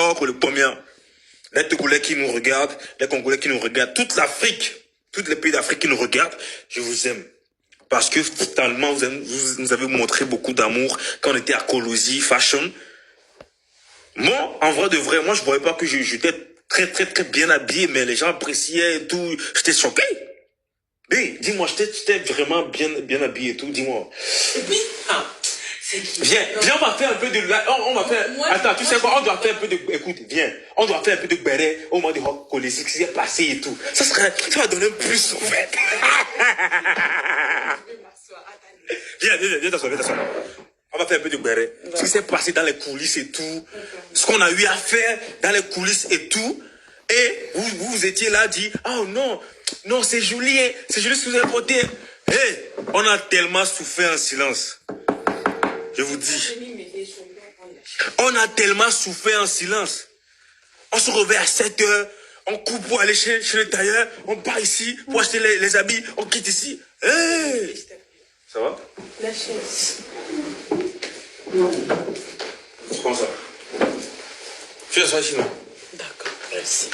Maroc, le premier. Les Togolais qui nous regardent, les Congolais qui nous regardent, toute l'Afrique, tous les pays d'Afrique qui nous regardent, je vous aime. Parce que totalement, vous nous avez montré beaucoup d'amour quand on était à Colosi Fashion. Moi, en vrai de vrai, moi je ne voyais pas que j'étais très bien habillé, mais les gens appréciaient et tout. J'étais choqué. Mais dis-moi, j'étais vraiment bien habillé et tout, dis-moi. Et puis, viens, on va faire un peu de... On va faire... Attends, tu sais quoi, on doit faire un peu de... Écoute, viens. On doit faire un peu de béret au moment de coller ce qui s'est passé et tout. Ça va donner un plus, en fait. Viens t'asseoir. On va faire un peu de béret. Ce qui s'est passé dans les coulisses et tout. Ce qu'on a eu à faire dans les coulisses et tout. Et vous étiez là, dit, oh non, c'est Julien qui vous a voté. Hey, on a tellement souffert en silence. Je vous dis. On a tellement souffert en silence. On se réveille à 7 heures, on coupe pour aller chez le tailleur, on part ici pour acheter les habits, on quitte ici. Hey! Ça va? La chaise. C'est comme ça. Tu l'assois ici, non? D'accord, merci.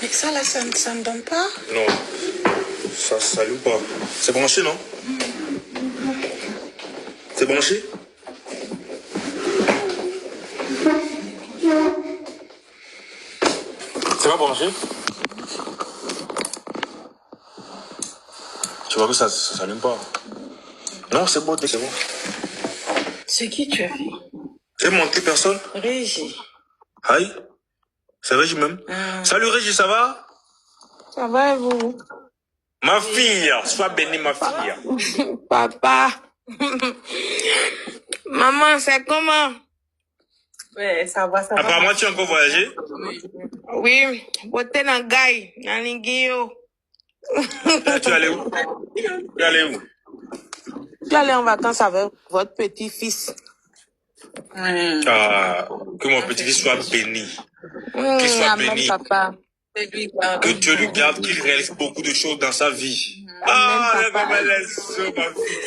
Mais ça là, ça ne donne pas? Non. Ça s'allume pas. C'est branché, non? C'est branché? C'est pas branché? Tu vois que ça s'allume pas. Non, c'est bon, c'est bon. C'est qui tu as vu? J'ai monté personne? Régie. Aïe. C'est Régie même. Salut Régie, ça va? Ça va et vous? Ma fille, sois bénie ma fille. Papa. Maman, c'est comment? Ouais, ça va. Apparemment, tu as encore voyagé? Oui, beauté dans Gaï, dans Lingio. Tu es allé où? Je suis allée en vacances avec votre petit-fils. Ah, que mon petit-fils soit béni. Qu'il soit Amen, béni. papa. Que Dieu lui garde, qu'il réalise beaucoup de choses dans sa vie. Amen, papa. Ma fille.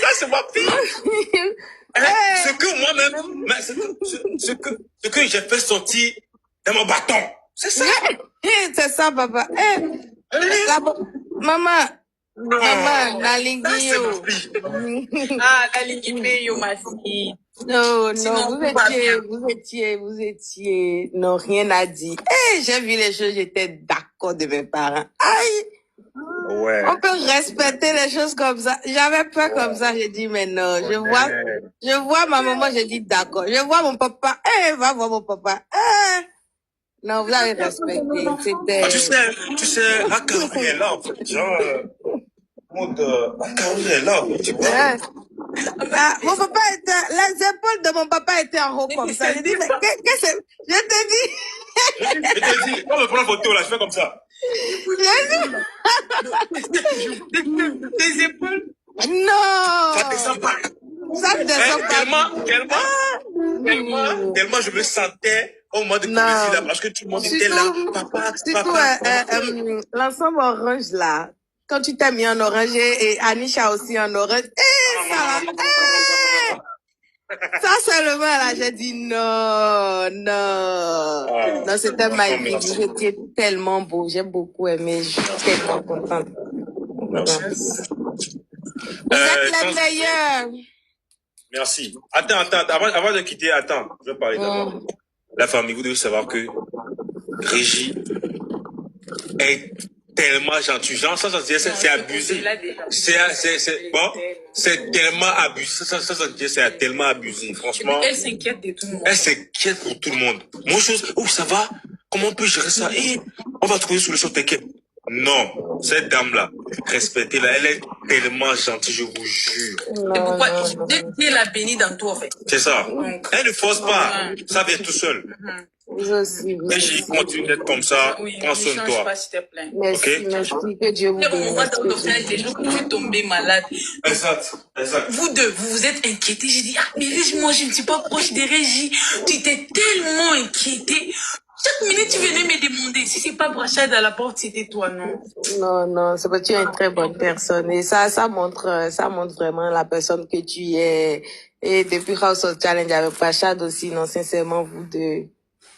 Ça, c'est ma fille. Ce que moi-même, ce que j'ai fait sortir dans mon bâton. C'est ça. C'est ça, papa. Maman, la Lingio. La Lingio, ma fille. Non, Sinon, vous étiez, non, rien à dire. J'ai vu les choses, j'étais d'accord de mes parents. Aïe! Ouais. On peut respecter les choses comme ça. J'avais peur comme ça, j'ai dit, mais non, je vois ma maman, j'ai dit d'accord. Je vois mon papa, va voir mon papa. Non, vous avez respecté, c'était... Tu sais, la Caroline est là, en fait. Genre, la Caroline est là, tu vois. Mon papa les épaules de mon papa étaient en haut comme ça. J'ai dit, mais qu'est-ce que c'est? Je te dis. Je te dis, on me prend photo là, je fais comme ça. Tes épaules? Non. Ça descend pas. Ça ne descend pas. Tellement je me sentais au moment de Comédie là, parce que tout le monde était là. Papa. L'ensemble orange là. Quand tu t'es mis en orange et Anisha aussi en orange. Ça seulement là, j'ai dit non. Non, c'était magnifique. Vous étiez tellement beau. J'ai beaucoup aimé. Je suis tellement contente. Vous êtes les meilleurs. Merci. Attends. Avant de quitter, je vais parler d'abord. La famille, vous devez savoir que Régie est tellement gentil. Genre, ça c'est abusé. C'est tellement abusé. C'est tellement abusé, franchement. Elle s'inquiète de tout le monde. Elle s'inquiète pour tout le monde. Moi, ça va? Comment on peut gérer ça? On va trouver une solution, t'inquiète. Non, cette dame-là, respectez-la, elle est tellement gentille, je vous jure. Et pourquoi? Dieu l'a bénie dans toi, en fait. C'est ça. Elle ne force pas, ça vient tout seul. Vous aussi. Mais j'ai continué d'être comme ça, prends soin de toi. Pas, s'il te plaît. Merci, que Dieu vous bénisse. On va dans les jours où tu es tombé malade. Exact. Vous deux, vous vous êtes inquiétés. J'ai dit, mais moi, je ne suis pas proche des Régies. Tu t'es tellement inquiété. Chaque minute, tu venais me demander si c'est pas Brachad à la porte, c'était toi, non? Non, c'est parce que tu es une très bonne personne. Et ça montre vraiment la personne que tu es. Et depuis House of Challenge avec Rachad aussi, non, sincèrement, vous deux,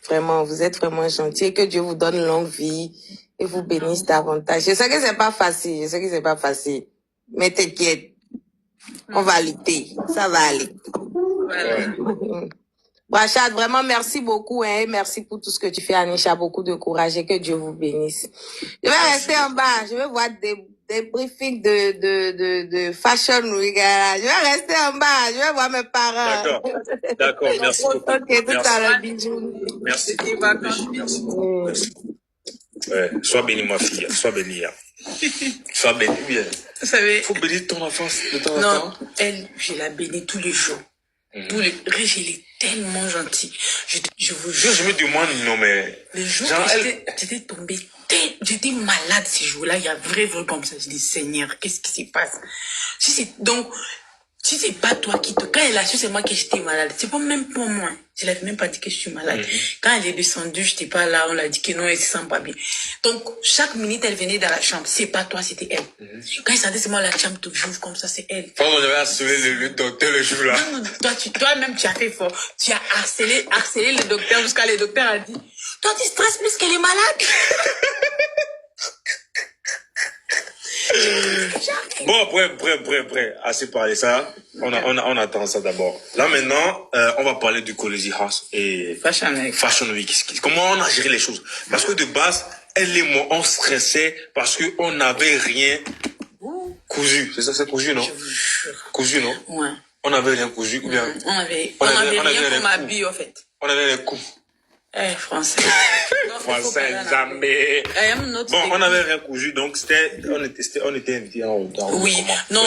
vraiment, vous êtes vraiment gentils. Et que Dieu vous donne longue vie et vous bénisse davantage. Je sais que c'est pas facile, mais t'inquiète, on va lutter, ça va aller. Rachad, vraiment, merci beaucoup, hein, merci pour tout ce que tu fais, Anisha, beaucoup de courage et que Dieu vous bénisse. Je vais rester en bas, je vais voir des briefings de Fashion Week. Je vais rester en bas, je vais voir mes parents. D'accord, merci beaucoup. Ok, tout à l'heure, bisous. Merci. Merci. Ouais, sois bénie, ma fille, sois bénie. Sois bénie, bien. Vous savez. Faut bénir ton enfance de temps en temps. Non, elle, je la bénis tous les jours. Tous les Régis, elle est tellement gentille. Je vous jure. Je me demande, non, mais. Le jour où j'étais tombée, j'étais malade ces jours-là. Il y a vrai comme ça. Je dis, Seigneur, qu'est-ce qui se passe? Donc, si c'est pas toi qui te... Quand elle a su, c'est moi qui j'étais malade. C'est pas même pour moi. Je l'avais même pas dit que je suis malade. Quand elle est descendue, j'étais pas là. On l'a dit que non, elle se sent pas bien. Donc, chaque minute, elle venait dans la chambre. C'est pas toi, c'était elle. Quand elle sentait, c'est moi, la chambre te j'ouvre comme ça, c'est elle. Quand on avait harcelé le docteur le jour là. Non, toi-même, tu as fait fort. Tu as harcelé le docteur jusqu'à le docteur a dit, toi, tu stresses plus qu'elle est malade. Bon, bref, assez parlé ça. On attend ça d'abord. Là maintenant, on va parler du Cozy House et Fashion Week. Comment on a géré les choses? Parce que de base, elle et moi, on stressait parce que on n'avait rien cousu. C'est ça, c'est cousu, non? Je vous jure. Cousu, non? Ouais. On n'avait rien cousu ou bien? On avait rien pour m'habiller, en fait. On avait les coups. Français. Français, jamais. Bon, on n'avait rien cousu, donc on était invités en retard. Oui, non,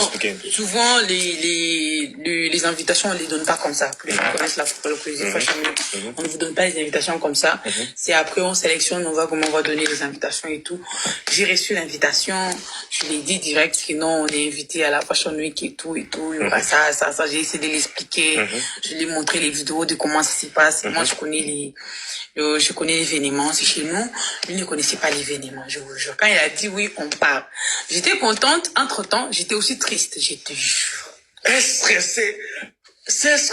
souvent les invitations, on les donne pas comme ça. Plus on connaisse la Fashion Week, on ne vous donne pas les invitations comme ça. C'est après on sélectionne, on voit comment on va donner les invitations et tout. J'ai reçu l'invitation, je l'ai dit direct que non, on est invité à la Fashion Week et tout. Ça, j'ai essayé de l'expliquer. Je lui ai montré les vidéos de comment ça se passe. Moi, je connais l'événement, c'est chez nous. Lui ne connaissait pas l'événement, je vous jure. Quand il a dit oui, on part. J'étais contente. Entre-temps, j'étais aussi triste, je te jure. Elle est stressée.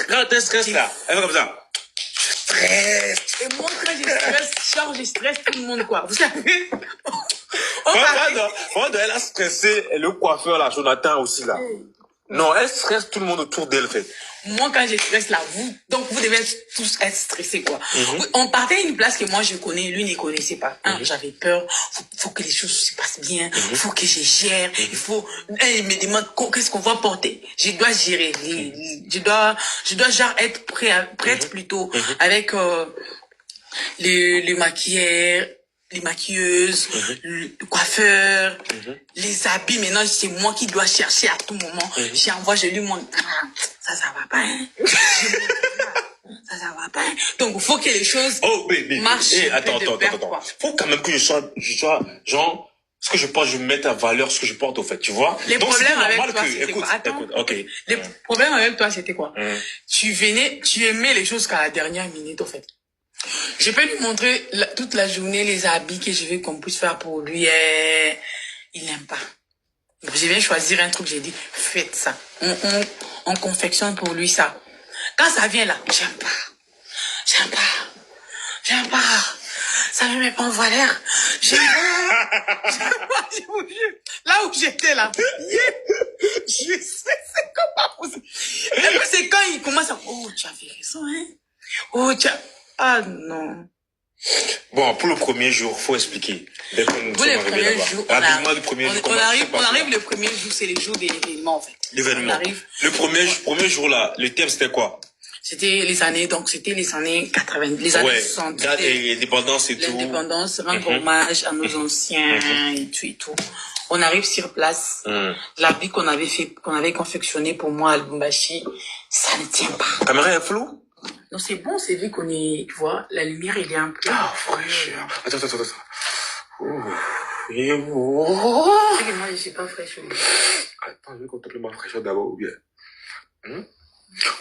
Quand elle stresse là, elle fait comme ça. Je stresse. Et moi, quand je stresse tout le monde, quoi. Vous savez? Elle a stressé le coiffeur là, Jonathan aussi là. Non, elle stresse tout le monde autour d'elle, fait. Moi, quand je stresse là, vous devez tous être stressés, quoi. On partait à une place que moi je connais, lui ne connaissait pas. J'avais peur. Faut que les choses se passent bien. Faut que je gère. Elle me demande qu'est-ce qu'on va porter. Je dois gérer. Je dois genre être prête plutôt avec les maquilleurs, les maquilleuses, le coiffeur, les habits. Maintenant, c'est moi qui dois chercher à tout moment. J'envoie, je lui montre. Ça va pas, hein. Ça va pas, hein. Donc, il faut que les choses marchent. Attends. Faut quand même que je sois, genre, ce que je porte, je mette à valeur ce que je porte, au fait, tu vois. Les problèmes avec toi, c'était quoi? Attends. Ok. Les problèmes avec toi, c'était quoi? Tu aimais les choses qu'à la dernière minute, au fait. Je peux lui montrer toute la journée les habits que je veux qu'on puisse faire pour lui. Il n'aime pas. Je viens choisir un truc, j'ai dit, faites ça. On confectionne pour lui ça. Quand ça vient là, j'aime pas. Ça me met pas en valeur. J'aime pas. Je vous jure. Là où j'étais là, je sais c'est comment possible. Et puis c'est quand il commence à, oh, tu avais raison, hein. Ah non. Bon, pour le premier jour, faut expliquer. Pour le premier jour, on arrive le premier jour, c'est le jour de l'événement en fait. L'événement. Le premier jour là, le thème c'était quoi? C'était les années 80, les années 60. L'indépendance et tout. L'indépendance, rendre hommage à nos anciens et tout. On arrive sur place. L'habit qu'on avait confectionné pour moi à Lubumbashi, ça ne tient pas. Caméra est floue? Non, c'est bon, c'est vu qu'on est, tu vois, la lumière, elle est un peu... Ah, fraîcheur. Attends. Moi, je suis pas fraîche. Attends, je vais contempler ma fraîcheur d'abord ou bien.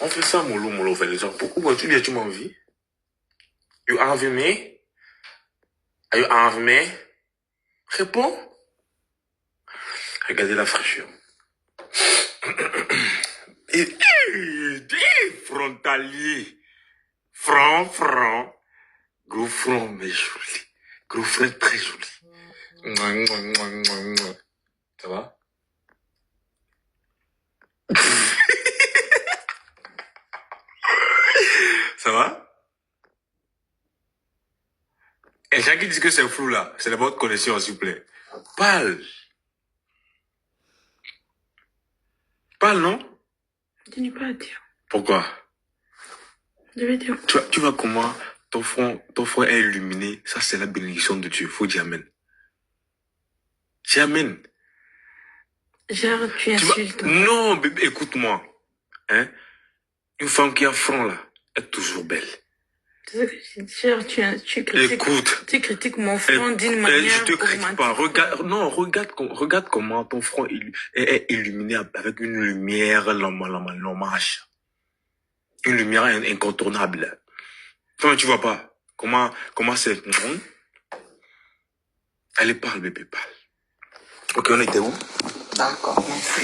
On fait ça, mollo, fait les gens. Pourquoi tu m'envies? You envie me? Are you envie me? Réponds. Regardez la fraîcheur. Et frontalier. Franc. Gros front, mais joli. Gros front très joli. Ça va? Ça va? Et chacun qui dit que c'est flou là, c'est la bonne connexion, s'il vous plaît. Parle. Parle, non? Je n'ai pas à dire. Pourquoi? Je vais dire. Tu vois comment ton front est illuminé. Ça, c'est la bénédiction de Dieu. Faut dire Amen. Dis Amen. Genre, tu insultes. Non, bébé, écoute-moi. Hein? Une femme qui a front là, est toujours belle. Genre, tu critiques. Écoute. Tu critiques mon front d'une manière. Je te critique pas. Regarde comment ton front est illuminé avec une lumière l'hommage. Une lumière incontournable. Toi, tu vois pas comment c'est. Allez, parle, bébé, parle. Ok, on était où? D'accord, merci.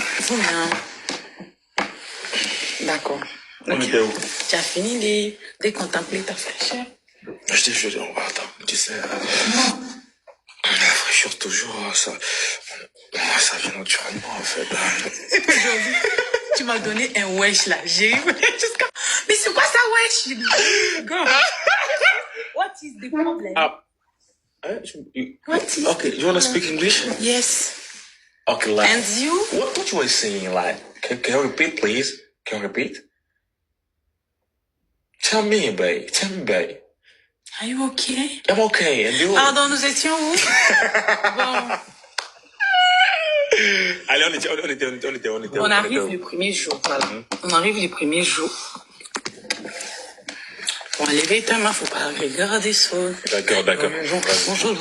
D'accord. On était où? Tu as fini de contempler ta fraîcheur? Attends, tu sais, la fraîcheur toujours, ça vient naturellement, en fait. Aujourd'hui, tu m'as donné un wesh là. J'ai jusqu'à... Mais c'est quoi ça wesh? Go. What is the problem? What is... Okay, you want to speak English? Yes. Okay, like... And you? What you were saying, like... Can you repeat, please? Can you repeat? Tell me, babe. Are you okay? I'm okay, and you? Pardon, nous étions où? Bon. Allez, on était. On arrive le premier jour, voilà. On arrive les premiers jours. Bon, lever ta main, faut pas regarder ça. D'accord. Bonjour.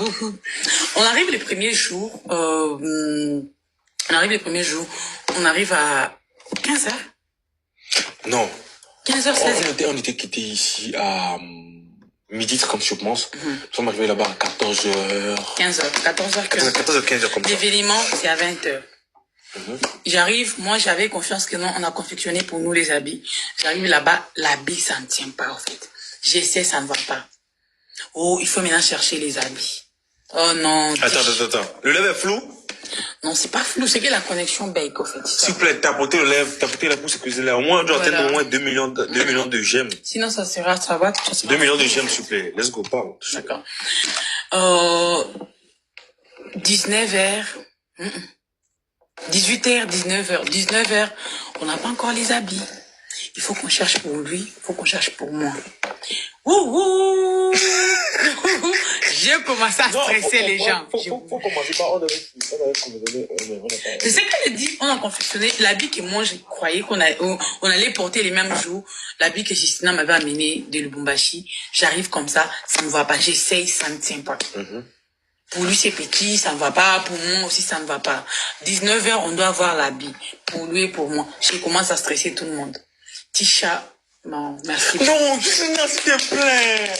On arrive les premiers jours, on arrive à 15h. Non. 15h, 16h. On était quittés ici à midi, comme je pense. Nous sommes arrivés là-bas à 14h. 14h, 15h comme ça. L'événement, c'est à 20h. J'arrive, moi j'avais confiance que non, on a confectionné pour nous les habits. J'arrive là-bas, l'habit ça ne tient pas en fait. J'essaie, ça ne va pas. Oh, il faut maintenant chercher les habits. Oh non. Attends. Le lèvre est flou? Non, c'est pas flou, c'est que la connexion bake en fait. S'il vous plaît, tapotez le lèvre, tapotez la pousse, que là. Au moins, on doit atteindre au moins 2 millions de j'aime. Sinon ça va. 2 millions de j'aime, s'il vous plaît. Let's go, parle. D'accord. 19h. 18h, 19h, on n'a pas encore les habits. Il faut qu'on cherche pour lui, il faut qu'on cherche pour moi. Ouh. J'ai commencé à stresser les gens. Faut commencer par on avait C'est ce qu'elle dit, on a confectionné l'habit que moi je croyais on allait porter les mêmes jours. L'habit que Justina m'avait amené de Lubumbashi. J'arrive comme ça ne va pas. J'essaye, ça ne tient pas. Pour lui, c'est petit, ça ne va pas. Pour moi aussi, ça ne va pas. 19h, on doit avoir l'habit. Pour lui et pour moi. Je commence à stresser tout le monde. Tisha, non, merci. Non, Justina, s'il te plaît.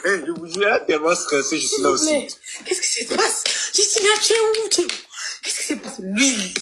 Je vous jure, tellement stressé, Justina aussi. Qu'est-ce qui se passe? Justina, tu es où? Qu'est-ce qui s'est passé? Lui.